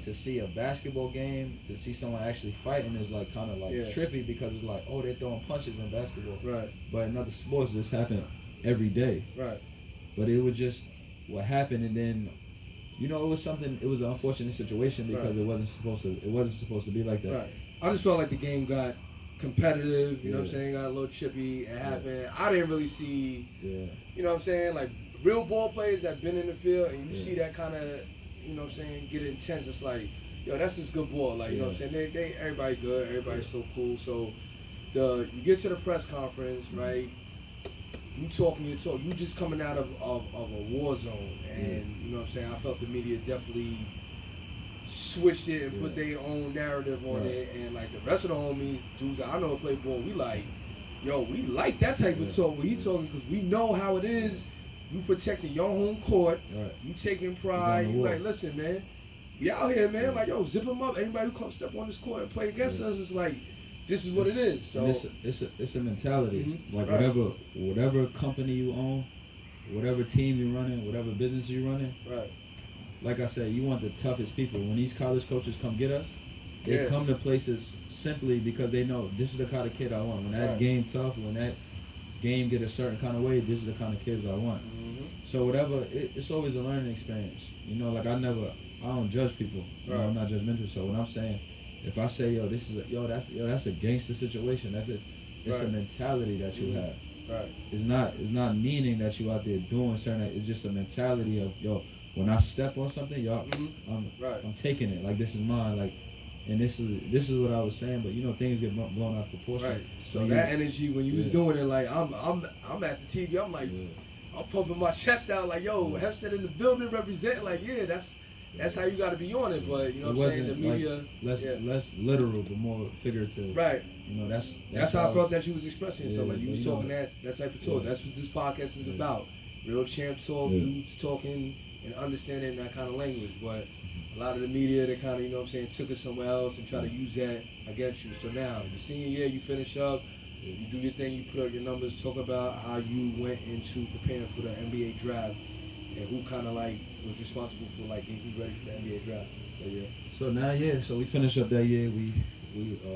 to see a basketball game, to see someone actually fighting is like kind of like trippy because it's like, oh, they're throwing punches in basketball. Right. But in other sports, this happen every day. Right. But it was just what happened, and then, you know, it was an unfortunate situation because it wasn't supposed to be like that. Right. I just felt like the game got competitive, you know what I'm saying, got a little chippy, it happened. I didn't really see, you know what I'm saying, like real ball players that been in the field and you see that kind of, you know what I'm saying, get intense. It's like, yo, that's just good ball. Like, you know what I'm saying, they everybody good, everybody's so cool. So you get to the press conference, right? You talking your talk. You just coming out of a war zone, and you know what I'm saying. I felt the media definitely switched it and put their own narrative on it, and like the rest of the homies, dudes that I know play ball, we like, yo, we like that type of talk. When he talking, because we know how it is. You protecting your home court. You taking pride. You like, listen, man, we out here, man. Like, yo, zip them up. Anybody who comes step on this court and play against us, it's like, this is what it is. So it's a mentality. Like whatever company you own, whatever team you're running, whatever business you're running. Right. Like I said, you want the toughest people. When these college coaches come get us, they come to places simply because they know this is the kind of kid I want. When that game tough, when that game get a certain kind of way, this is the kind of kids I want. So whatever, it's always a learning experience. You know, like I don't judge people. You know, I'm not judgmental. So when I'm saying, if I say, that's a gangster situation. It's a mentality that you have. Right. It's not meaning that you out there doing certain. It's just a mentality of, yo, when I step on something, y'all, I'm taking it. Like, this is mine. Like, and this is what I was saying. But you know, things get blown out of proportion. Right. So that energy when you was doing it, like I'm at the TV. I'm like, I'm pumping my chest out. Like, yo, Hempstead in the building representing. Like, that's how you got to be on it. But you know what I'm saying, the media less literal but more figurative. Right. You know, that's how I felt that you was expressing yourself. Like you was talking that type of talk. That's what this podcast is about. Real champ talk, dudes talking and understanding that kind of language. But a lot of the media, they kind of, you know what I'm saying, took it somewhere else and try to use that against you. So now, the senior year, you finish up, you do your thing, you put up your numbers, talk about how you went into preparing for the NBA draft and who kind of like was responsible for like getting you ready for the NBA draft that year. So now, so we finished up that year. We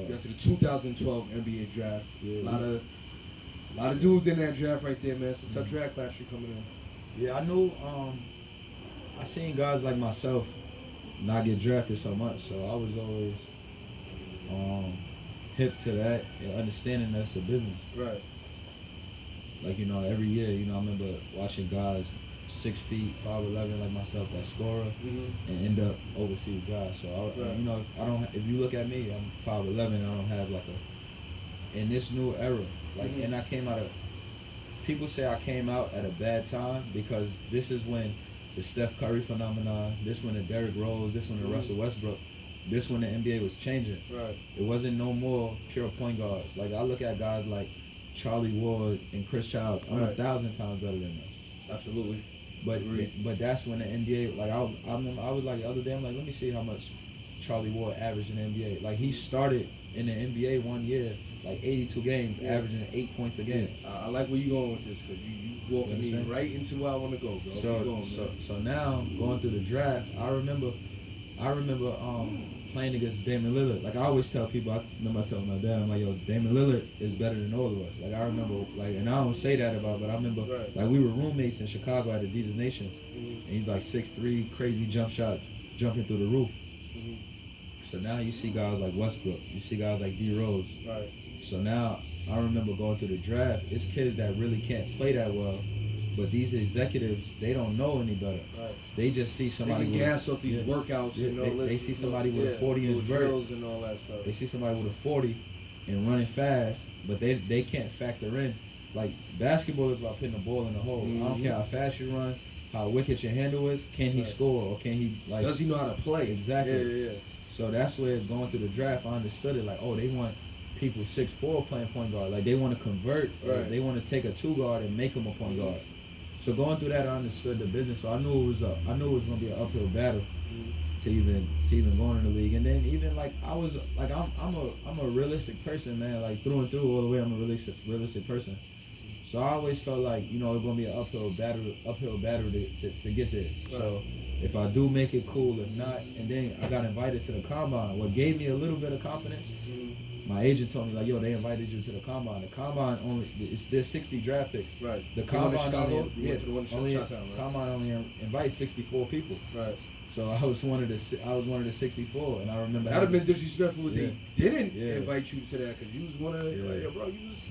got to the 2012 NBA draft. Yeah, a lot of dudes in that draft right there, man. It's a tough draft class you're coming in. Yeah, I knew. I seen guys like myself not get drafted so much, so I was always hip to that and understanding that's a business. Right. Like, you know, every year, you know, I remember watching guys 6 feet, 5'11" like myself that scorer and end up overseas guys. So you know, if you look at me, I'm 5'11", I don't have like in this new era, like, and I came out of, people say I came out at a bad time because this is when the Steph Curry phenomenon, this when the Derrick Rose, this when the Russell Westbrook, this when the NBA was changing. Right. It wasn't no more pure point guards. Like, I look at guys like Charlie Ward and Chris Child. I'm 1,000 times better than them. Absolutely. But that's when the NBA, like, I was like the other day, I'm like, let me see how much Charlie Ward averaged in the NBA. Like, he started in the NBA one year, like 82 games, averaging 8 points a game. I like where you going with this, because you walking me right into where I want to go, bro. So now, going through the draft, I remember playing against Damian Lillard. Like, I always tell people, I remember I told my dad, I'm like, yo, Damian Lillard is better than all of us. Like, I remember, like, and I don't say that about, but I remember, like, we were roommates in Chicago at Adidas Nations, and he's like 6'3", crazy jump shot, jumping through the roof. So now you see guys like Westbrook, you see guys like D Rose. Right. So now I remember going through the draft, it's kids that really can't play that well, but these executives, they don't know any better. Right. They just see somebody with gas off these workouts. Yeah, and all they see somebody with a 40-inch vert and all that stuff. They see somebody with a 40 and running fast, but they can't factor in. Like, basketball is about putting the ball in the hole. I don't care how fast you run, how wicked your handle is. Can he score, or can he, like, does he know how to play? Exactly. Yeah. So that's where, going through the draft, I understood it. Like, oh, they want people 6'4" playing point guard. Like, they want to convert. Or they want to take a 2 guard and make him a point guard. So going through that, I understood the business. So I knew it was going to be an uphill battle to even go in the league. And then even, like, I was like, I'm a realistic person, man. Like, through and through, all the way, I'm a realistic person. So I always felt like, you know, it's gonna be an uphill battle to get there. Right. So if I do make it, cool. If not, and then I got invited to the combine. What gave me a little bit of confidence, my agent told me like, yo, they invited you to the combine. The combine there's 60 draft picks. Right. The combine combine only invites 64 people. Right. So I was one of the 64, and I remember that'd have been disrespectful if they didn't invite you to that, because you was one of like, yo, bro, you was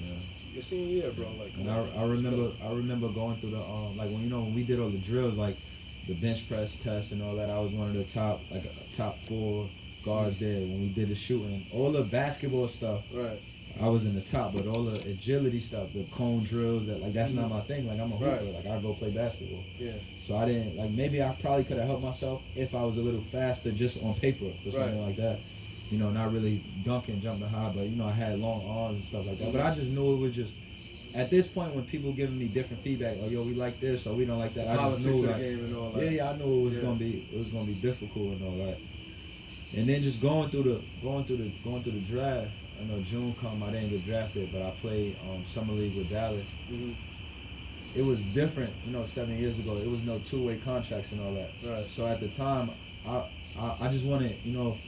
your senior year, bro. Like, and I remember going through the like when we did all the drills, like the bench press test and all that. I was one of the top 4 guards there when we did the shooting, all the basketball stuff. Right. I was in the top, but all the agility stuff, the cone drills, that's not my thing. Like I'm a hooper, like I go play basketball. Yeah. So I didn't maybe I probably could have helped myself if I was a little faster just on paper for something like that. You know, not really dunking, jumping high, but you know I had long arms and stuff like that. But I just knew it was just at this point when people giving me different feedback, oh yo, we like this or we don't like that. I just knew like and all that. I knew it was gonna be difficult and all that. And then just going through the draft. I know June come, I didn't get drafted, but I played summer league with Dallas. It was different, you know. 7 years ago, it was no two-way contracts and all that. Right. So at the time, I just wanted, you know,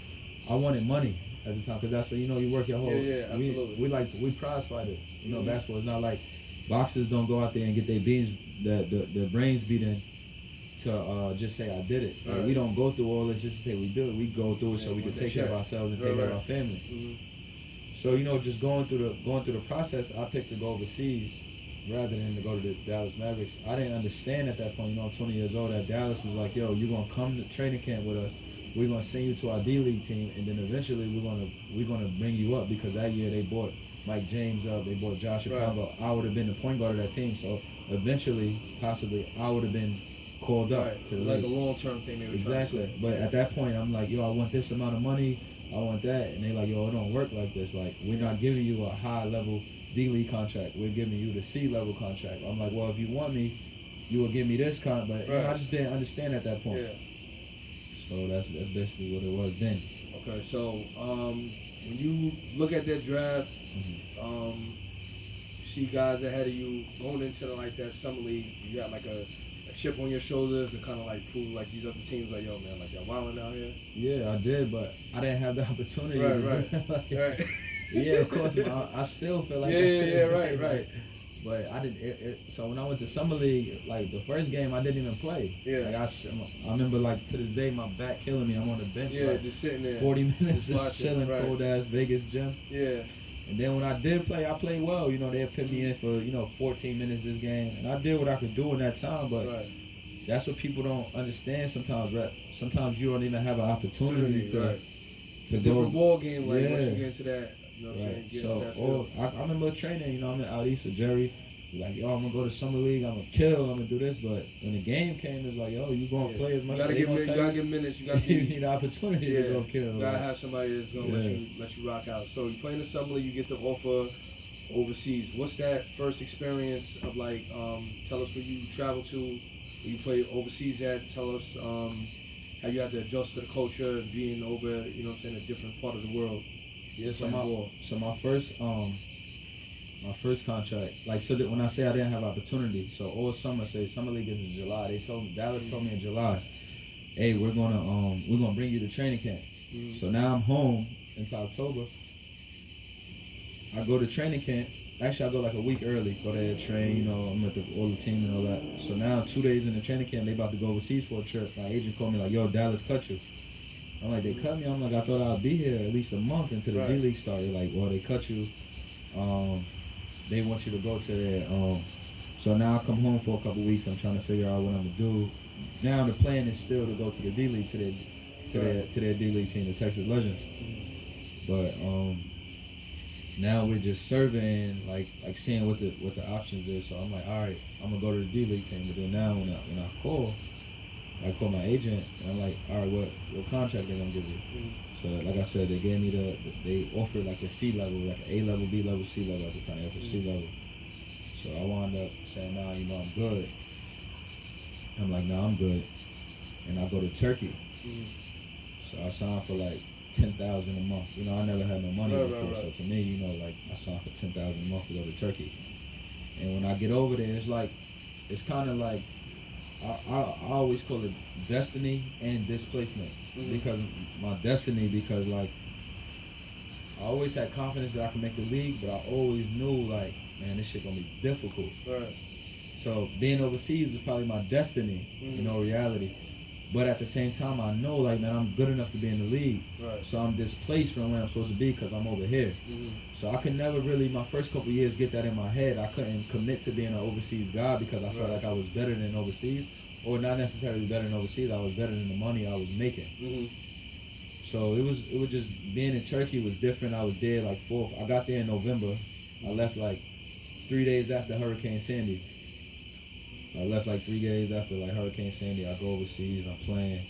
I wanted money at the time because that's what, you know, you work your whole. Yeah, absolutely. We prize fighters. You know, basketball is not like boxers don't go out there and get their their brains beat in to just say I did it. Right. Like, we don't go through all this just to say we did it. We go through it so we can take care of ourselves and take care of our family. So, you know, just going through the process, I picked to go overseas rather than to go to the Dallas Mavericks. I didn't understand at that point, you know, I'm 20 years old, that Dallas was like, yo, you're going to come to training camp with us. We're going to send you to our D-League team, and then eventually we're gonna bring you up, because that year they bought Mike James up, they bought Josh Chicago. I would have been the point guard of that team, so eventually, possibly, I would have been called up to the like league. A long-term thing they were exactly. trying to say. But at that point, I'm like, yo, I want this amount of money. I want that, and they like, yo, it don't work like this. Like, we're not giving you a high-level D-League contract. We're giving you the C-level contract. I'm like, well, if you want me, you will give me this contract. But you know, I just didn't understand at that point. Yeah. So that's basically what it was then. Okay, so when you look at that draft, you see guys ahead of you going into that summer league. You got like a chip on your shoulder to kind of like prove like these other teams like, yo man, like y'all wilding out here. Yeah, I did, but I didn't have the opportunity. Right. Yeah, of course. I still feel like right. But I didn't. So when I went to summer league, like the first game, I didn't even play. Yeah. Like I remember, like to this day, my back killing me. I'm on the bench. Yeah, just sitting there. 40 minutes just chilling, cold ass Vegas gym. Yeah. And then when I did play, I played well. You know, they put me in for 14 minutes this game, and I did what I could do in that time. But that's what people don't understand sometimes. Right? Sometimes you don't even have an opportunity to go. Different ball game, like once you get into that. You know what I'm saying? So, I remember training, you know, I'm out east with Jerry. Like, yo, I'm going to go to summer league, I'm going to kill, I'm going to do this. But when the game came, it's like, yo, you going to play as much as they going to take. You got to get minutes. You got to you need an opportunity to go kill. You got to have somebody that's going to let you rock out. So you play in the summer league, you get the offer overseas. What's that first experience of, like, tell us where you travel to, where you play overseas at. Tell us how you had to adjust to the culture, being over, you know what I'm saying, a different part of the world. Yeah, so my first contract, like, so that when I say I didn't have opportunity, so all summer, say summer league is in July. They told me, Dallas told me in July, hey, we're gonna bring you to training camp. So now I'm home until October. I go to training camp. Actually, I go like a week early. Go there, train. You know, I'm with all the team and all that. So now 2 days in the training camp, they about to go overseas for a trip. My agent called me like, yo, Dallas cut you. I'm like, they cut me? I'm like, I thought I'd be here at least a month until the D-League started. Like, well, they cut you. They want you to go to their, so now I come home for a couple weeks. I'm trying to figure out what I'm going to do. Now the plan is still to go to the D-League, to their D-League team, the Texas Legends. But now we're just surveying, like seeing what the options is. So I'm like, all right, I'm going to go to the D-League team. But then now when I call my agent, and I'm like, all right, what contract they gonna give you? So like I said, they gave me they offered like a C level, like an A level, B level, C level at the time. They offered C level. So I wound up saying, nah, you know, I'm good. I'm like, nah, I'm good. And I go to Turkey. So I signed for like $10,000 a month. You know, I never had no money before. So to me, you know, like I signed for $10,000 a month to go to Turkey. And when I get over there, it's kind of like, I always call it destiny and displacement. Because my destiny, because like, I always had confidence that I could make the league, but I always knew like, man, this shit gonna be difficult. Right. So being overseas is probably my destiny, in all reality. But at the same time, I know like, man, I'm good enough to be in the league. Right. So I'm displaced from where I'm supposed to be because I'm over here. So I could never really, my first couple of years, get that in my head. I couldn't commit to being an overseas guy because I felt like I was better than overseas, or not necessarily better than overseas. I was better than the money I was making. So it was just, being in Turkey was different. I was there like I got there in November. I left like 3 days after Hurricane Sandy. I left like 3 days after like Hurricane Sandy. I go overseas, I'm playing,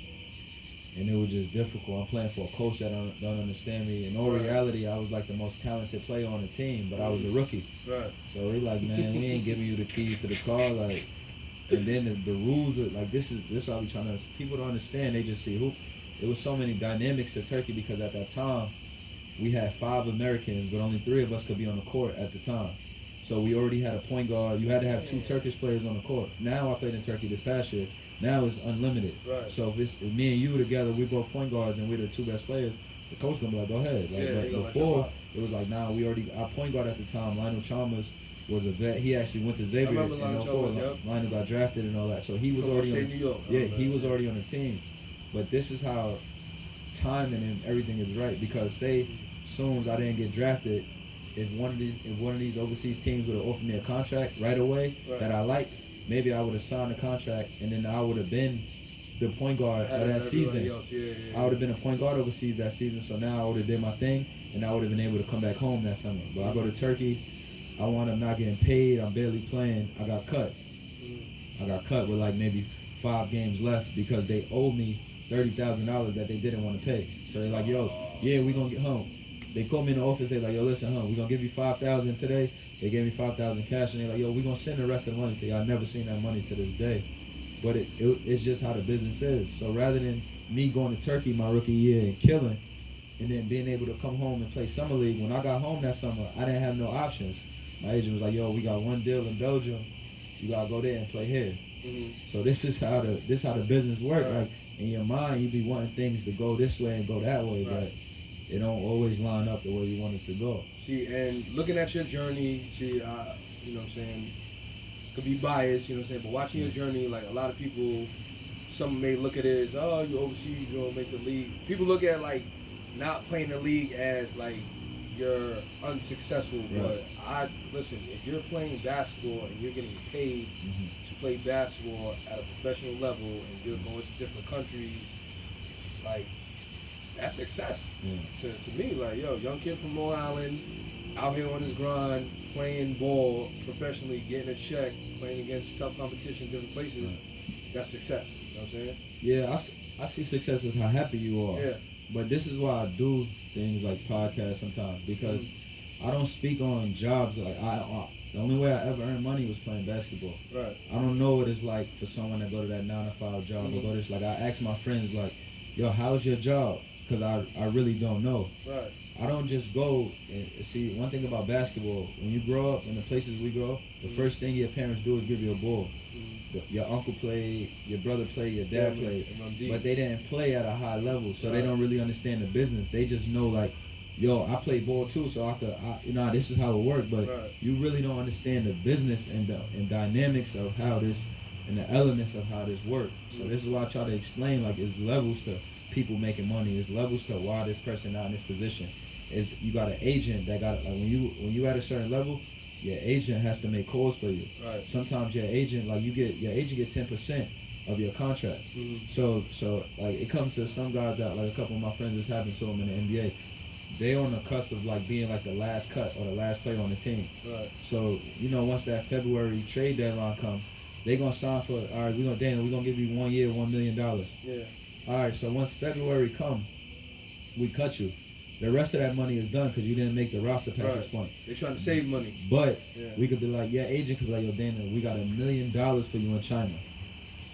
and it was just difficult. I'm playing for a coach that don't understand me. In all reality, I was like the most talented player on the team, but I was a rookie. Right. So they like, man, we ain't giving you the keys to the car, like. And then the rules were like, this is what I be trying to. People don't understand. They just see who. There was so many dynamics to Turkey because at that time we had 5 Americans, but only 3 of us could be on the court at the time. So we already had a point guard. You had to have 2 Turkish players on the court. Now I played in Turkey this past year. Now it's unlimited. Right. So if me and you together, we both point guards and we're the 2 best players, the coach gonna be like, go ahead. Like, before, it was like, nah, our point guard at the time, Lionel Chalmers, was a vet. He actually went to Xavier. I remember Lionel Chalmers, Lionel got drafted and all that. So he was already on New York. he was already on the team. But this is how timing and everything is right, because say soon as I didn't get drafted, if one of these overseas teams would have offered me a contract right away that I liked, maybe I would have signed a contract and then I would have been the point guard of that season. I would have been a point guard overseas that season. So now I would have did my thing and I would have been able to come back home that summer. But I go to Turkey, I wound up not getting paid. I'm barely playing. I got cut. I got cut with like maybe 5 games left because they owed me $30,000 that they didn't want to pay. So they're like, yo, yeah, we gonna get home. They called me in the office. They like, yo, listen, we gonna give you $5,000 today. They gave me $5,000 cash, and they're like, yo, we gonna send the rest of the money to you. I've never seen that money to this day, but it's just how the business is. So rather than me going to Turkey my rookie year and killing, and then being able to come home and play summer league, when I got home that summer, I didn't have no options. My agent was like, yo, we got one deal in Belgium. You gotta go there and play here. So this is how the business works. Like in your mind, you be wanting things to go this way and go that way, but it don't always line up the way you want it to go. See, and looking at your journey, you know what I'm saying, could be biased, you know what I'm saying, but watching your journey, like a lot of people, some may look at it as, oh, you overseas, you don't make the league. People look at like not playing the league as like you're unsuccessful, but listen, if you're playing basketball and you're getting paid to play basketball at a professional level and you're going to different countries, like, that's success to me. Like, yo, young kid from Long Island, out here on his grind, playing ball professionally, getting a check, playing against tough competition, different places, that's success. You know what I'm saying? Yeah, I see success as how happy you are. Yeah. But this is why I do things like podcasts sometimes, because I don't speak on jobs. Like the only way I ever earned money was playing basketball. Right. I don't know what it's like for someone to go to that 9-to-5 job or go to this. Like I ask my friends, like, yo, how's your job? Because I really don't know. Right. I don't just go and see. One thing about basketball, when you grow up in the places we grow, the first thing your parents do is give you a ball. Your uncle played, your brother played, your dad played, but they didn't play at a high level, so they don't really understand the business. They just know like, yo, I play ball too, so this is how it works. But you really don't understand the business and dynamics of how this and the elements of how this works. So this is why I try to explain, like, it's levels to people making money. It's levels to why this person not in this position. Is you got an agent that got, like, when you at a certain level, your agent has to make calls for you. Right. Sometimes your agent, like, your agent get 10% of your contract. So like, it comes to some guys out, like a couple of my friends, this happened to them in the NBA. They on the cusp of like being like the last cut or the last player on the team. Right. So, once that February trade deadline come, they gonna sign for, all right, we're gonna give you 1 year, $1 million. Yeah. All right, so once February come, we cut you. The rest of that money is done because you didn't make the roster past this point. They're trying to save money. But we could be like, your agent could be like, yo, Dana, we got $1 million for you in China.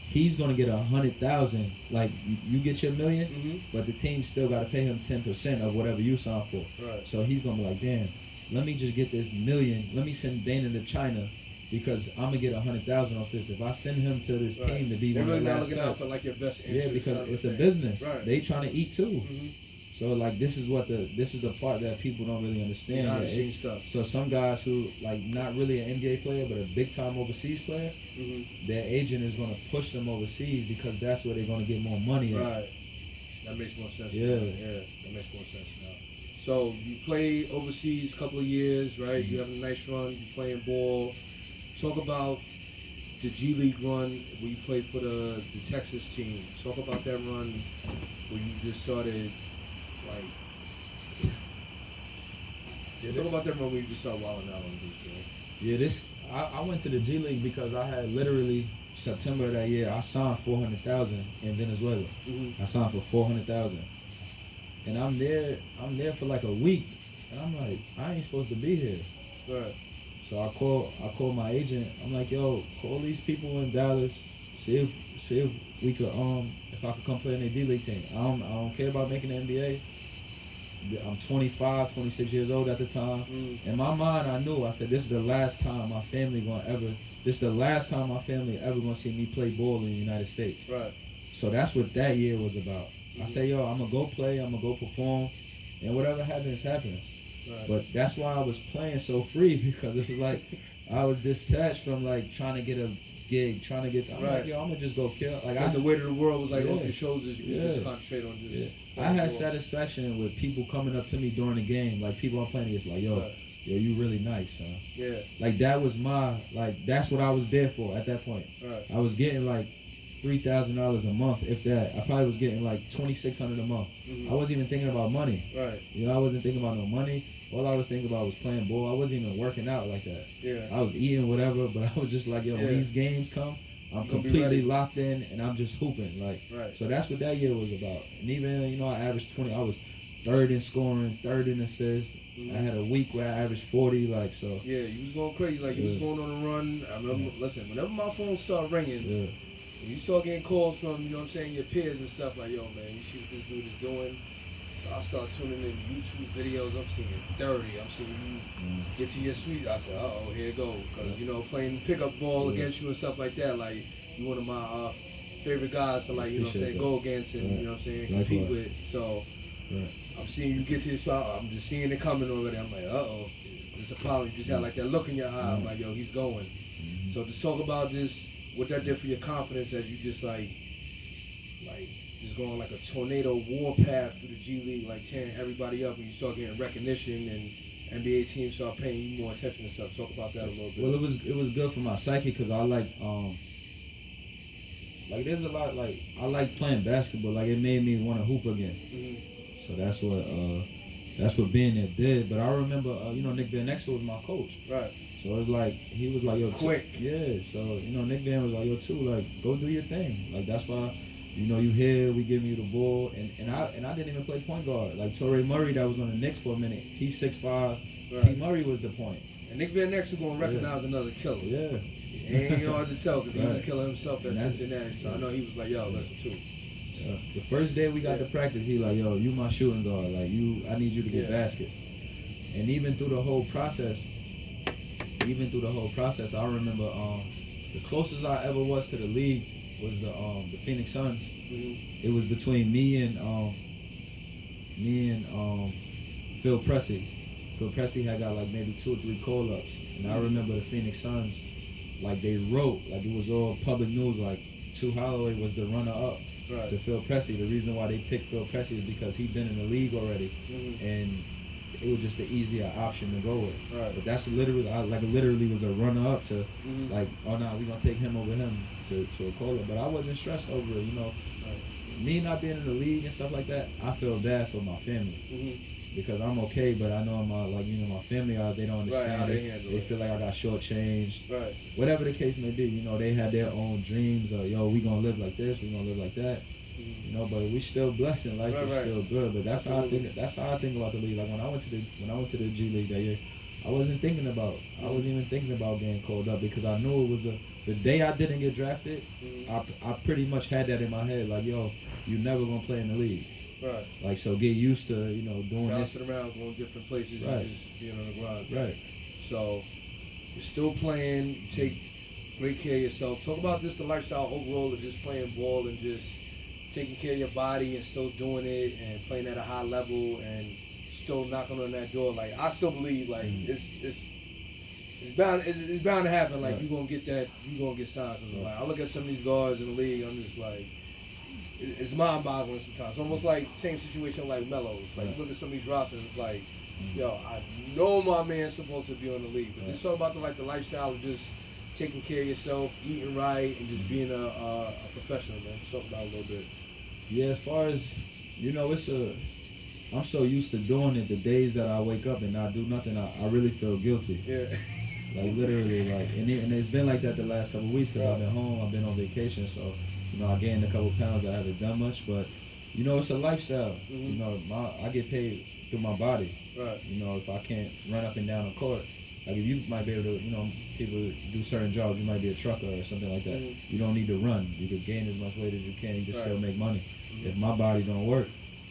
He's gonna get 100,000. Like, you get your $1 million, but the team still got to pay him 10% of whatever you signed for. Right. So he's gonna be like, damn, let me just get this $1 million. Let me send Dana to China because I'm gonna get 100,000 off this. If I send him to this team to be one of the last cuts, for like your best interest. Yeah, because it's a business. Right. They trying to eat too. So like this is the part that people don't really understand. So some guys who like not really an NBA player but a big time overseas player, their agent is gonna push them overseas because that's where they're gonna get more money at. Right. That makes more sense. Yeah. That makes more sense now. So you play overseas a couple of years, right? You have a nice run. You playing ball. Talk about the G League run where you played for the Texas team. Talk about that run where you just started, like. Talk about that run where you just started wilding out on the beach, I went to the G League because I had literally September of that year I signed 400,000 in Venezuela. I signed for 400,000, and I'm there for like a week, and I'm like, I ain't supposed to be here. Right. So I call my agent. I'm like, yo, call these people in Dallas, see if we could if I could come play in their D League team. I don't care about making the NBA. I'm 25, 26 years old at the time. In my mind, I knew. I said, this is the last time my family ever gonna see me play ball in the United States. Right. So that's what that year was about. I said, yo, I'm gonna go play. I'm gonna go perform, and whatever happens, happens. Right. But that's why I was playing so free, because it was like I was detached from like trying to get a gig, I'm like, yo, I'm gonna just go kill. Like the weight of the world was like off your shoulders. You could just concentrate on just. I had satisfaction with people coming up to me during the game, like people I'm playing against, like, yo, you really nice, son. Yeah. Like that was that's what I was there for at that point. Right. I was getting like $3,000 a month, if that. I probably was getting like $2,600 a month. I wasn't even thinking about money. Right. You know, I wasn't thinking about no money. All I was thinking about was playing ball. I wasn't even working out like that. Yeah. I was eating whatever, but I was just like, yo, when these games come, I'm completely locked in and I'm just hooping. Like, so that's what that year was about. And even, you know, I averaged 20. I was third in scoring, third in assists. I had a week where I averaged 40, like, so. Yeah, you was going crazy. Like, you was going on a run. I remember, listen, whenever my phone started ringing, you start getting calls from, you know what I'm saying, your peers and stuff, like, yo, man, you see what this dude is doing. So I start tuning in YouTube videos. I'm seeing dirty. I'm seeing you get to your suite. I said, uh-oh, here it go. Because, you know, playing pickup ball against you and stuff like that, like, you one of my favorite guys to, like, you know what I'm saying, go against and, you know what I'm saying, compete with. So I'm seeing you get to your spot. I'm just seeing it coming already. I'm like, uh-oh, it's a problem. You just had, like, that look in your eye. I'm like, yo, he's going. So just talk about this, what that did for your confidence as you just, like, just going like a tornado warpath through the G League, like tearing everybody up, and you start getting recognition and NBA teams start paying you more attention and stuff. Talk about that a little bit. Well, it was good for my psyche because I like there's a lot, like, I like playing basketball. Like, it made me want to hoop again. So that's what being there did. But I remember, you know, Nick Van Exel was my coach. Right. So it was like, he was like, yo, quick. Yeah. So, you know, Nick Van was like, yo, too, like, go do your thing. Like, that's why, you know, you here, we giving you the ball. And I didn't even play point guard. Like, Torrey Murray, that was on the Knicks for a minute, he's 6'5". Right. T. Murray was the point. And Nick Van Exel going to recognize another killer. Yeah. It ain't hard to tell because he was a killer himself at Cincinnati. So I know he was like, yo, listen, too. The first day we got to practice, he like, yo, you my shooting guard. Like, I need you to get baskets. And even through the whole process, I remember the closest I ever was to the league was the Phoenix Suns. It was between me and Phil Pressey. Phil Pressey had got like maybe 2 or 3 call-ups. And I remember the Phoenix Suns, like, they wrote, like, it was all public news, like, Tu Holloway was the runner-up to Phil Pressey. The reason why they picked Phil Pressey is because he'd been in the league already, and it was just the easier option to go with. But that's literally, I literally was a runner-up to, like, oh, no, we're going to take him over him to a call-up. But I wasn't stressed over it, you know. Me not being in the league and stuff like that, I feel bad for my family. Because I'm okay, but I know my family, they don't understand. They feel like I got shortchanged. Whatever the case may be, you know, they had their own dreams of, yo, we gonna live like this, we gonna live like that. You know, but we still blessed in life. It's still good. But that's how I think. That's how I think about the league. Like when I went to the G League that year, I wasn't even thinking about getting called up because I knew it was the day I didn't get drafted. I pretty much had that in my head. Like, yo, you never gonna play in the league. Like, so get used to, you know, doing bouncing around, going different places, and just being on the grind. Right. So, you're still playing, you take great care of yourself. Talk about just the lifestyle overall of just playing ball and just taking care of your body and still doing it and playing at a high level and still knocking on that door. Like, I still believe, like, it's bound to happen. Like, you're gonna get that, you're gonna get signed. Cause like, I look at some of these guards in the league, I'm just like, it's mind-boggling sometimes. It's almost like same situation like Melo. It's like, look at some of these rosters, it's like, yo, I know my man's supposed to be on the league, but just talk about the lifestyle of just taking care of yourself, eating right, and just being a professional, man. Just talk about it a little bit. Yeah, as far as, I'm so used to doing it. The days that I wake up and not do nothing, I really feel guilty. Yeah. Like, literally, like, and it's been like that the last couple of weeks because I've been home, I've been on vacation, so, I gained a couple pounds. I haven't done much, but, it's a lifestyle. I get paid through my body. Right. If I can't run up and down the court, like, if you might be able to, people do certain jobs, you might be a trucker or something like that. You don't need to run. You could gain as much weight as you can. You can still make money. If my body don't work,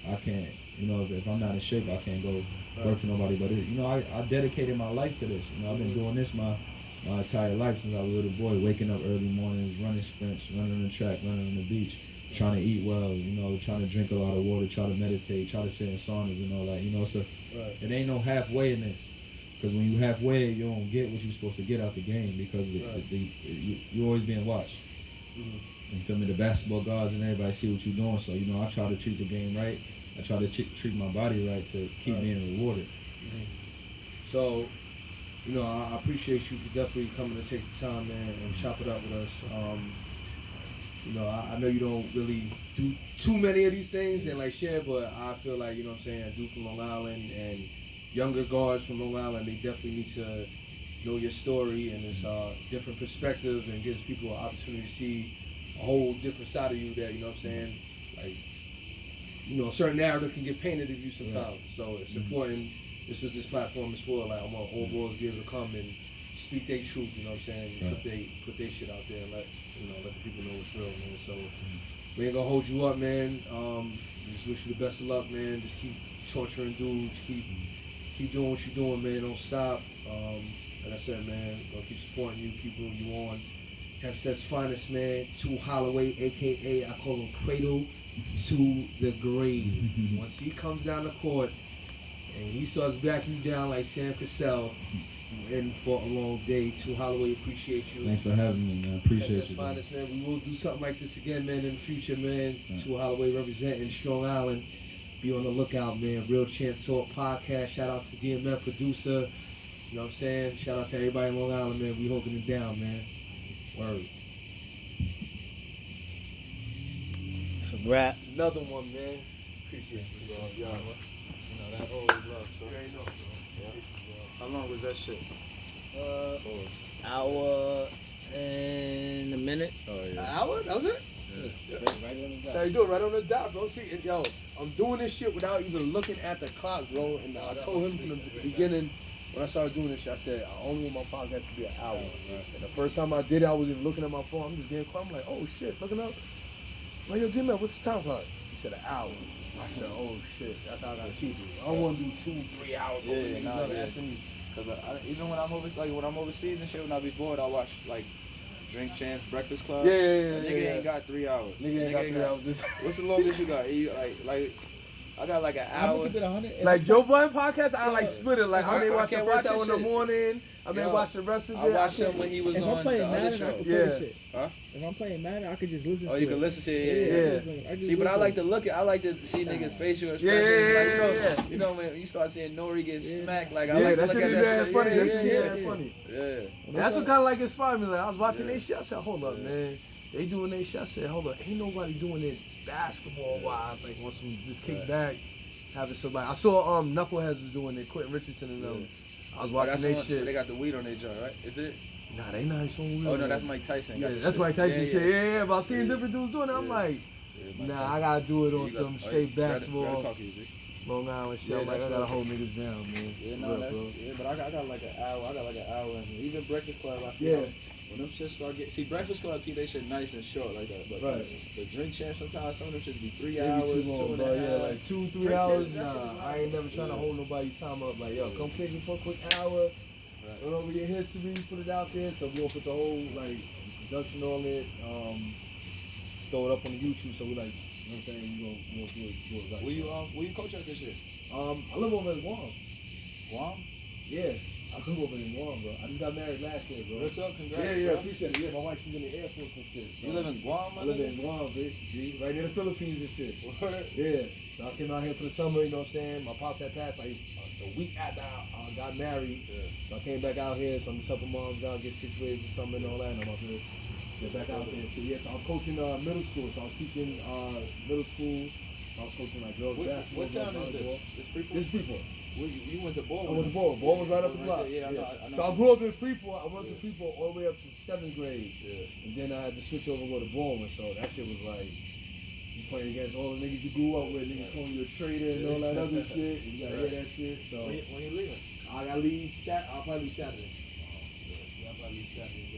I can't, if I'm not in shape, I can't go work for nobody. But, I dedicated my life to this. I've been doing this my entire life since I was a little boy, waking up early mornings, running sprints, running on the track, running on the beach, trying to eat well, trying to drink a lot of water, try to meditate, try to sit in saunas and all that, so it ain't no halfway in this. Because when you halfway, you don't get what you're supposed to get out the game because you're always being watched. You feel me? The basketball guards and everybody see what you're doing. So, I try to treat the game right. I try to treat my body right to keep being rewarded. So, I appreciate you for definitely coming to take the time, man, and chop it up with us. I know you don't really do too many of these things and, like, share, but I feel like, I do from Long Island and younger guards from Long Island, they definitely need to know your story and it's a different perspective and gives people an opportunity to see a whole different side of you that, like, a certain narrative can get painted of you sometimes. So it's important. This is what this platform is for. Like, I want all boys to be able to come and speak their truth, put their shit out there and let the people know what's real, man. So we ain't gonna hold you up, man. Just wish you the best of luck, man. Just keep torturing dudes, keep doing what you're doing, man. Don't stop. Like I said, man, gonna keep supporting you, keep rooting you on. Hempstead's finest, man. Tu Holloway, a.k.a. I call him Cradle to the Grave. Once he comes down the court and he starts backing you down like Sam Cassell, you in for a long day. Tu Holloway, appreciate you. Thanks for having me, man. Appreciate Hempstead's you. finest, man. We will do something like this again, man, in the future, man. Tu Holloway representing Strong Island. Be on the lookout, man. RealChampTalk podcast. Shout out to DMF producer. You know what I'm saying? Shout out to everybody in Long Island, man. We holding it down, man. Word. It's a wrap. Another one, man. Appreciate you, bro. Yo, that always love, so. You already know, bro. Yeah. How long was that shit? Hour and a minute. Oh, yeah. An hour? That was it? Yeah. Right on the dot. So you do it right on the dot, bro. See, yo, I'm doing this shit without even looking at the clock, bro. And I told him from the beginning, when I started doing this shit, I said, I only want my podcast to be an hour. And the first time I did it, I was even looking at my phone. I'm just getting quiet. I'm like, oh, shit, looking up. I'm like, yo, Jimmy, what's the time clock? He said, an hour. I said, oh, shit, that's how I gotta keep it. I don't want to do 2-3 hours. Because even when I'm overseas and shit, when I be bored, I watch, like, Drink Champs, Breakfast Club. Yeah. Nigga ain't got 3 hours. Nigga ain't got 3 hours. What's the longest you got? You, like I got like an hour. Keep it 100. Like Joe Budden podcast, I like split it. Like I may watch the can't first watch hour in the shit. morning. I may watch the rest of it. I watched him when he was If on I'm playing the other Madden, I show. can play the shit. Huh? If I'm playing Madden, I could just listen to it. Oh, you can listen to it. Yeah. See, but I like to look at. I like to see niggas' facial expressions. Like, you know, when you start seeing Nori get smacked, like I like to look at that shit. Funny. That Yeah, shit funny. yeah. That's what kind of like inspired me. Like I was watching their shit. I said, hold up, man. They doing their shit. I said, hold up, ain't nobody doing it basketball wise. Like once we just kick back, having somebody. I saw Knuckleheads was doing it. Quentin Richardson and them. I was watching their shit. They got the weed on their joint, right? Is it? Nah, they not showing weed. Oh no, that's Mike Tyson. Yeah, that's Mike Tyson shit. Yeah. But I seen different dudes doing it. I'm like, nah, I gotta do it on some straight basketball. Long Island shit. Like I gotta hold niggas down, man. Yeah, no, that's but I got like an hour. I got like an hour. And even Breakfast Club, I see. When them shit start getting, Breakfast Club keep they shit nice and short like that. But the Drink Champs sometimes some of them shit be 3 hours, 2.5. Yeah, like 2-3 hours. Nah, I ain't never trying to hold nobody's time up. Like, yo, come kick it for a quick hour. Right. Went over your history, put it out there. So we gonna put the whole like production on it. Throw it up on the YouTube. So we like, you know what I'm saying? We gonna do it right. Where you coach at this year? I live over in Guam. Guam? Yeah. I live over in Guam, bro. I just got married last year, bro. What's up? Congrats. Yeah, bro. appreciate it. Yeah, my wife, she's in the Air Force and shit. So You live in Guam, I live in Guam, bitch. Right near the Philippines and shit. Word. Yeah. So I came out here for the summer, you know what I'm saying? My pops had passed like a week after I got married. Yeah. So I came back out here, so I'm just helping moms out, get situated for summer and all that, and I'm about to get back out there. So yeah, so I was coaching middle school, so I was teaching middle school. I was coaching like girls basketball. What town is this? It's Freeport? This is Freeport. You went to Ball? I went to Ball. Ball was right up the block. Yeah, I know. So I grew up in Freeport. I went to Freeport all the way up to 7th grade. Yeah. And then I had to switch over and go to Baldwin. So that shit was like, you playing against all the niggas you grew up with, niggas calling you a traitor and all that other shit. You gotta hear that shit. So When you leaving? I gotta leave I'll probably leave Saturday. Yeah, I'll probably leave Saturday.